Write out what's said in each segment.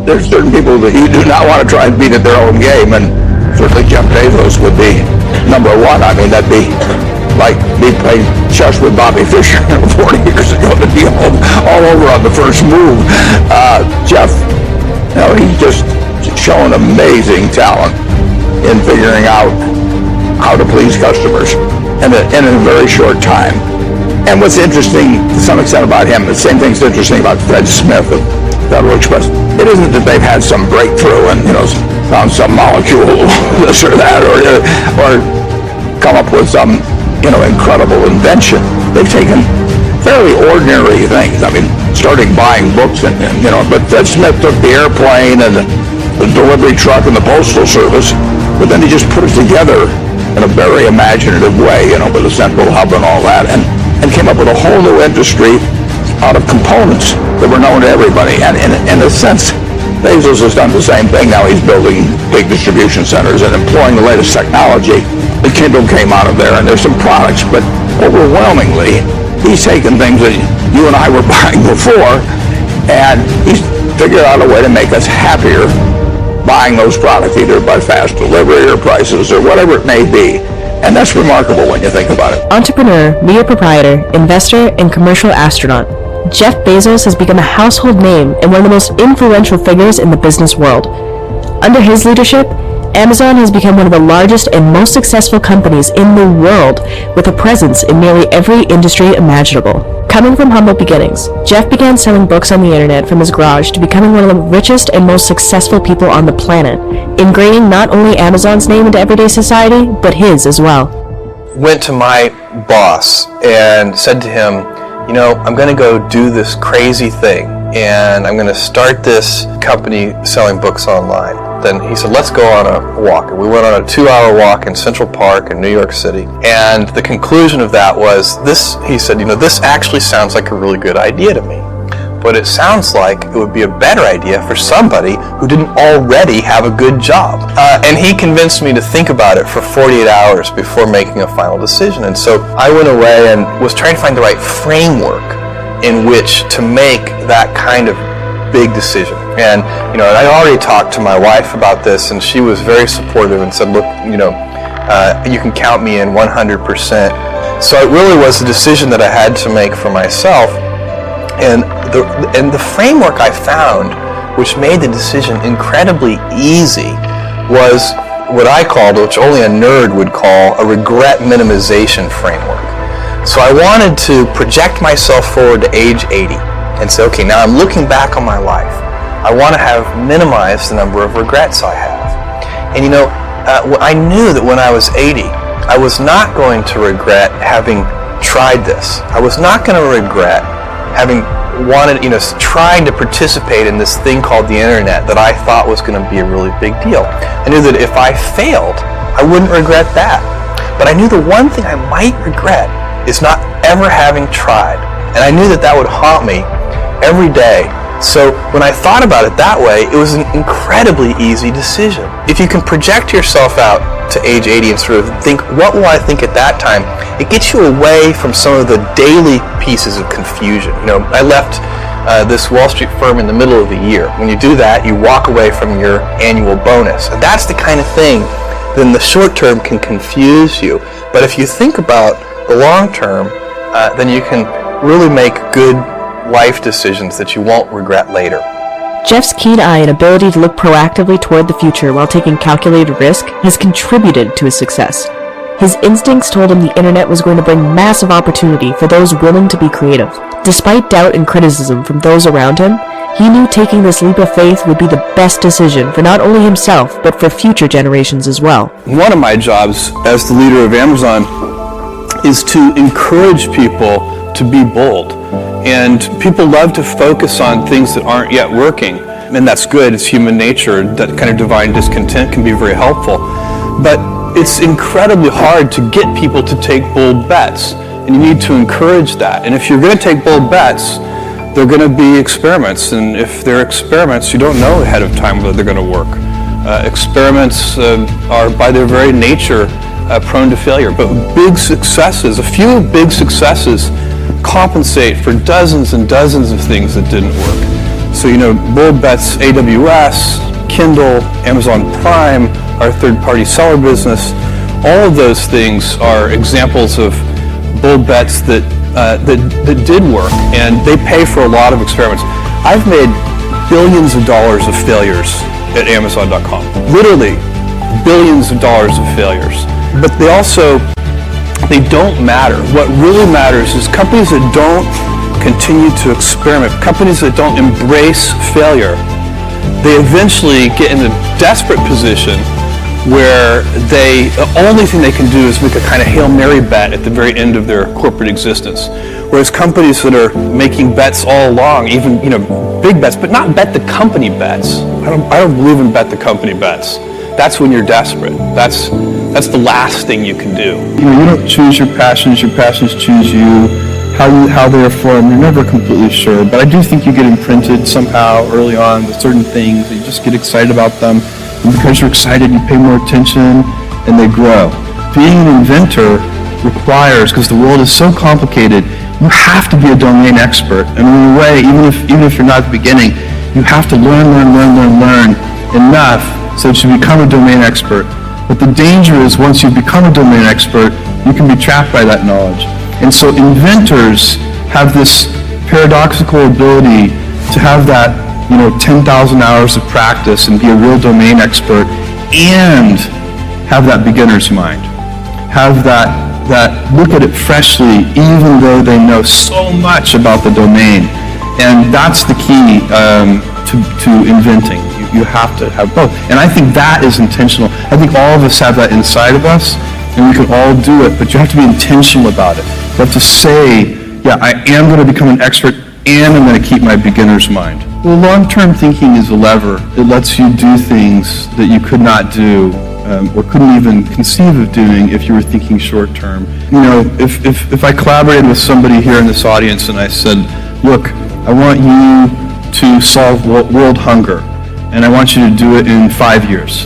there's certain people that you do not want to try and beat at their own game, and certainly Jeff Bezos would be number one. I mean, that'd be like me playing chess with Bobby Fischer 40 years ago to be all over on the first move. Jeff, he's just shown amazing talent in figuring out how to please customers in a very short time. And what's interesting to some extent about him, the same thing's interesting about Fred Smith of Federal Express. It isn't that they've had some breakthrough and found some molecule, this or that, or come up with some incredible invention. They've taken fairly ordinary things. I mean, starting buying books but Fred Smith took the airplane and the delivery truck and the postal service, but then he just put it together in a very imaginative way, with a central hub and all that, and came up with a whole new industry out of components that were known to everybody. And in a sense, Bezos has done the same thing. Now he's building big distribution centers and employing the latest technology. The Kindle came out of there, and there's some products, but overwhelmingly, he's taken things that you and I were buying before, and he's figured out a way to make us happier buying those products, either by fast delivery or prices or whatever it may be. And that's remarkable when you think about it. Entrepreneur, media proprietor, investor, and commercial astronaut, Jeff Bezos has become a household name and one of the most influential figures in the business world. Under his leadership, Amazon has become one of the largest and most successful companies in the world, with a presence in nearly every industry imaginable. Coming from humble beginnings, Jeff began selling books on the internet from his garage to becoming one of the richest and most successful people on the planet, ingraining not only Amazon's name into everyday society, but his as well. Went to my boss and said to him, I'm going to go do this crazy thing, and I'm going to start this company selling books online. Then he said, let's go on a walk. And we went on a 2-hour walk in Central Park in New York City. And the conclusion of that was this, he said, this actually sounds like a really good idea to me. But it sounds like it would be a better idea for somebody who didn't already have a good job. And he convinced me to think about it for 48 hours before making a final decision. And so I went away and was trying to find the right framework in which to make that kind of big decision. And I already talked to my wife about this, and she was very supportive and said, look, you can count me in 100%. So it really was a decision that I had to make for myself. And the framework I found, which made the decision incredibly easy, was what I called, which only a nerd would call, a regret minimization framework. So I wanted to project myself forward to age 80 and say, okay, now I'm looking back on my life. I want to have minimized the number of regrets I have. And I knew that when I was 80, I was not going to regret having tried this. I was not going to regret having trying to participate in this thing called the internet that I thought was going to be a really big deal. I knew that if I failed, I wouldn't regret that. But I knew the one thing I might regret is not ever having tried. And I knew that would haunt me every day. So when I thought about it that way, it was an incredibly easy decision. If you can project yourself out to age 80 and sort of think, what will I think at that time? It gets you away from some of the daily pieces of confusion. I left this Wall Street firm in the middle of the year. When you do that, you walk away from your annual bonus. And that's the kind of thing that in the short term can confuse you. But if you think about the long term, then you can really make good life decisions that you won't regret later. Jeff's keen eye and ability to look proactively toward the future while taking calculated risk has contributed to his success. His instincts told him the internet was going to bring massive opportunity for those willing to be creative. Despite doubt and criticism from those around him, he knew taking this leap of faith would be the best decision for not only himself, but for future generations as well. One of my jobs as the leader of Amazon is to encourage people to be bold. And people love to focus on things that aren't yet working. And that's good, it's human nature. That kind of divine discontent can be very helpful. But it's incredibly hard to get people to take bold bets. And you need to encourage that. And if you're going to take bold bets, they're going to be experiments. And if they're experiments, you don't know ahead of time whether they're going to work. Experiments are by their very nature prone to failure. But big successes, a few big successes, compensate for dozens and dozens of things that didn't work. So, Bold Bets AWS, Kindle, Amazon Prime, our third-party seller business, all of those things are examples of bold bets that did work, and they pay for a lot of experiments. I've made billions of dollars of failures at Amazon.com. Literally, billions of dollars of failures. But they don't matter. What really matters is companies that don't continue to experiment, companies that don't embrace failure, they eventually get in a desperate position where the only thing they can do is make a kind of Hail Mary bet at the very end of their corporate existence. Whereas companies that are making bets all along, even big bets, but not bet the company bets. I don't believe in bet the company bets. That's when you're desperate. That's the last thing you can do. You don't choose your passions choose you. How they are formed, you're never completely sure. But I do think you get imprinted somehow early on with certain things. You just get excited about them. And because you're excited, you pay more attention and they grow. Being an inventor requires, because the world is so complicated, you have to be a domain expert. And in a way, even if you're not at the beginning, you have to learn enough so that you become a domain expert. But the danger is once you become a domain expert, you can be trapped by that knowledge. And so inventors have this paradoxical ability to have that 10,000 hours of practice and be a real domain expert and have that beginner's mind. Have that look at it freshly even though they know so much about the domain. And that's the key to inventing. You have to have both. And I think that is intentional. I think all of us have that inside of us and we can all do it, but you have to be intentional about it. You have to say, yeah, I am going to become an expert and I'm going to keep my beginner's mind. Well, long-term thinking is a lever. It lets you do things that you could not do or couldn't even conceive of doing if you were thinking short-term. If I collaborated with somebody here in this audience and I said, look, I want you to solve world hunger and I want you to do it in 5 years,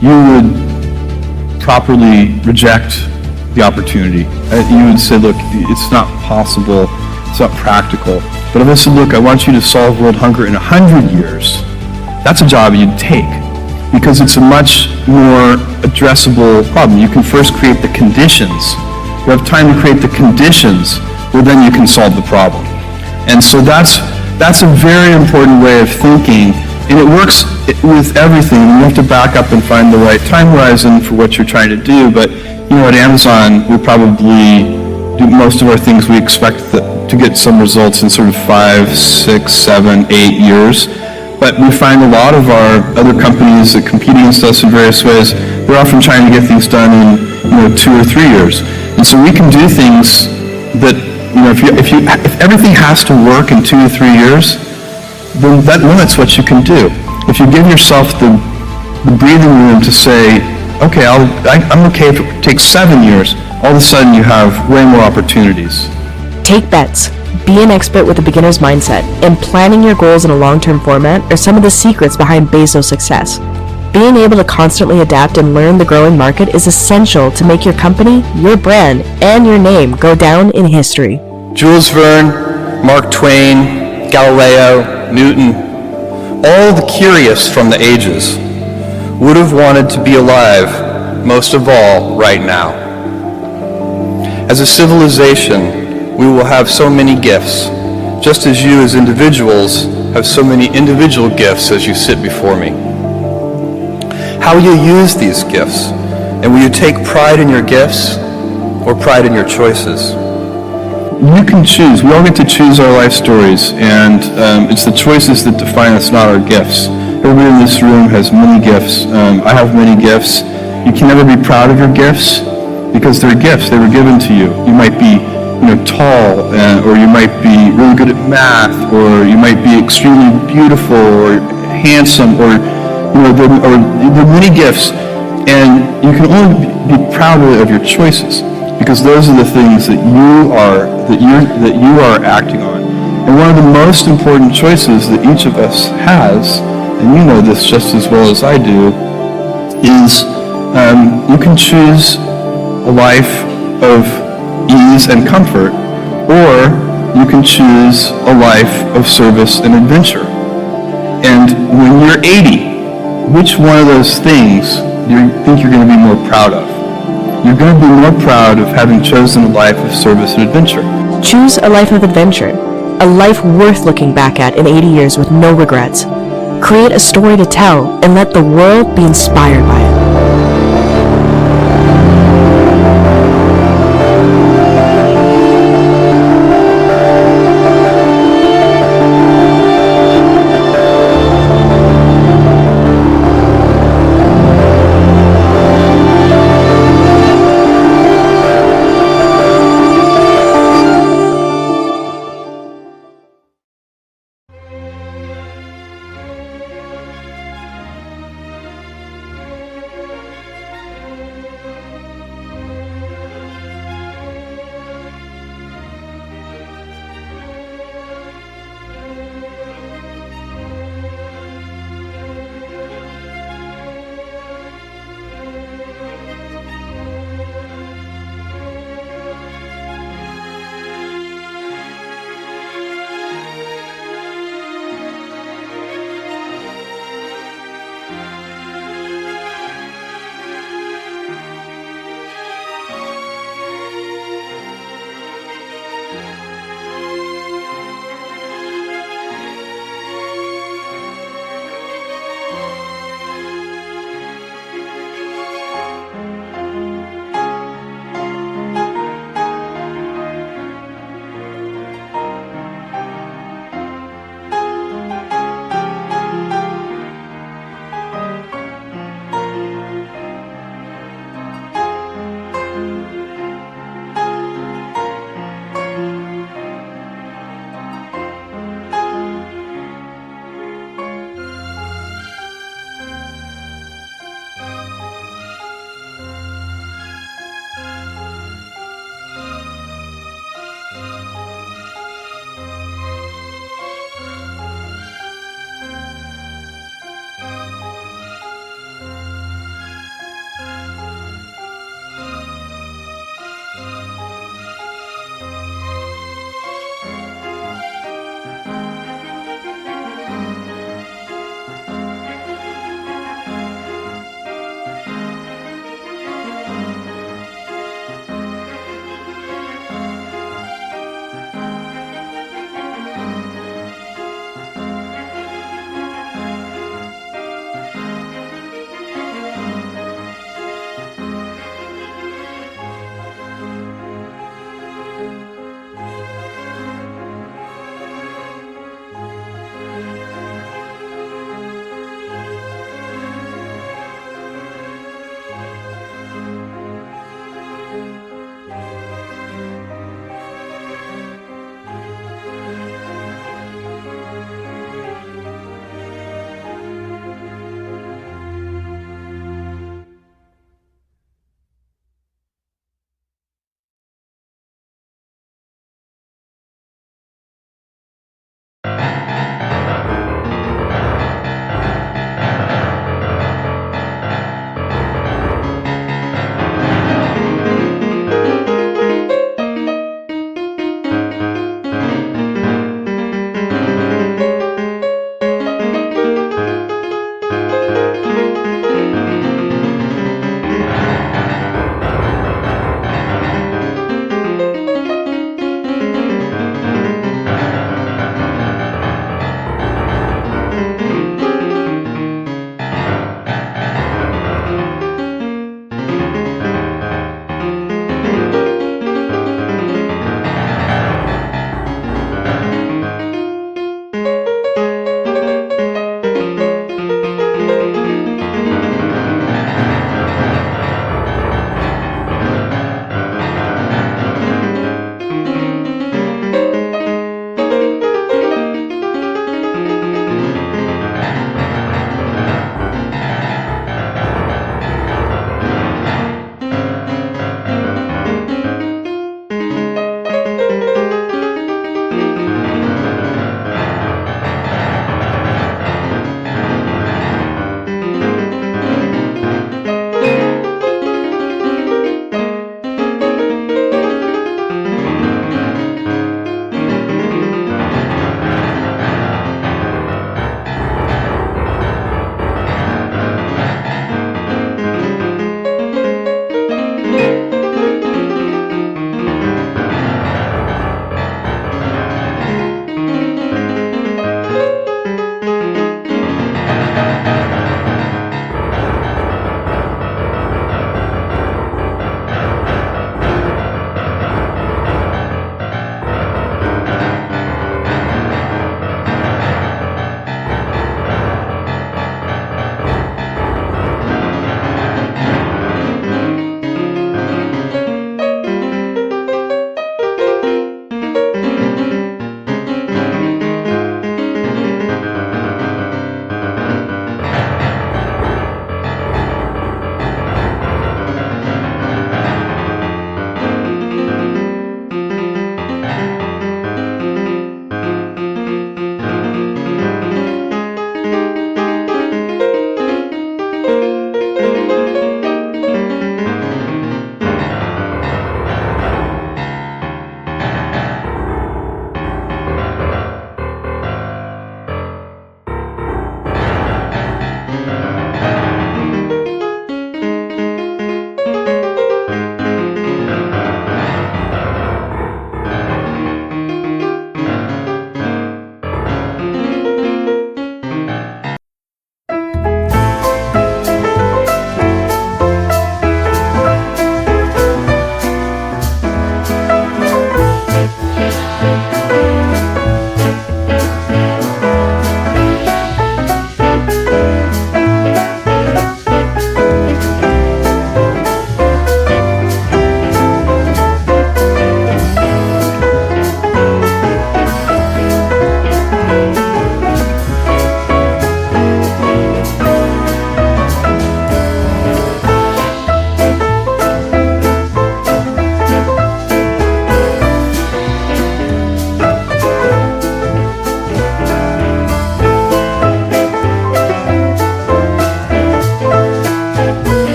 you would properly reject the opportunity. You would say, look, it's not possible, it's not practical. But if I said, look, I want you to solve world hunger in 100 years, that's a job you'd take because it's a much more addressable problem. You can first create the conditions. You have time to create the conditions, well then you can solve the problem. And so that's a very important way of thinking, and it works with everything. You have to back up and find the right time horizon for what you're trying to do, but at Amazon, we probably do most of our things we expect to get some results in sort of 5, 6, 7, 8 years. But we find a lot of our other companies that compete against us in various ways, they're often trying to get things done in 2 or 3 years. And so we can do things that, if everything has to work in 2 or 3 years, then that limits what you can do. If you give yourself the breathing room to say, okay, I'm okay if it takes 7 years, all of a sudden you have way more opportunities. Take bets. Be an expert with a beginner's mindset, and planning your goals in a long-term format are some of the secrets behind Bezos' success. Being able to constantly adapt and learn the growing market is essential to make your company, your brand, and your name go down in history. Jules Verne, Mark Twain, Galileo, Newton, all the curious from the ages would have wanted to be alive, most of all, right now. As a civilization, we will have so many gifts, just as you as individuals have so many individual gifts as you sit before me. How will you use these gifts? And will you take pride in your gifts or pride in your choices? You can choose. We all get to choose our life stories, and it's the choices that define us, not our gifts. Everybody in this room has many gifts. I have many gifts. You can never be proud of your gifts because they're gifts. They were given to you. You might be tall, or you might be really good at math, or you might be extremely beautiful or handsome, or there are many gifts, and you can only be proud of your choices because those are the things that you are acting on. And one of the most important choices that each of us has, and you know this just as well as I do, is you can choose a life of ease and comfort, or you can choose a life of service and adventure. And when you're 80, which one of those things do you think you're going to be more proud of? You're going to be more proud of having chosen a life of service and adventure. Choose a life of adventure, a life worth looking back at in 80 years with no regrets. Create a story to tell and let the world be inspired by it.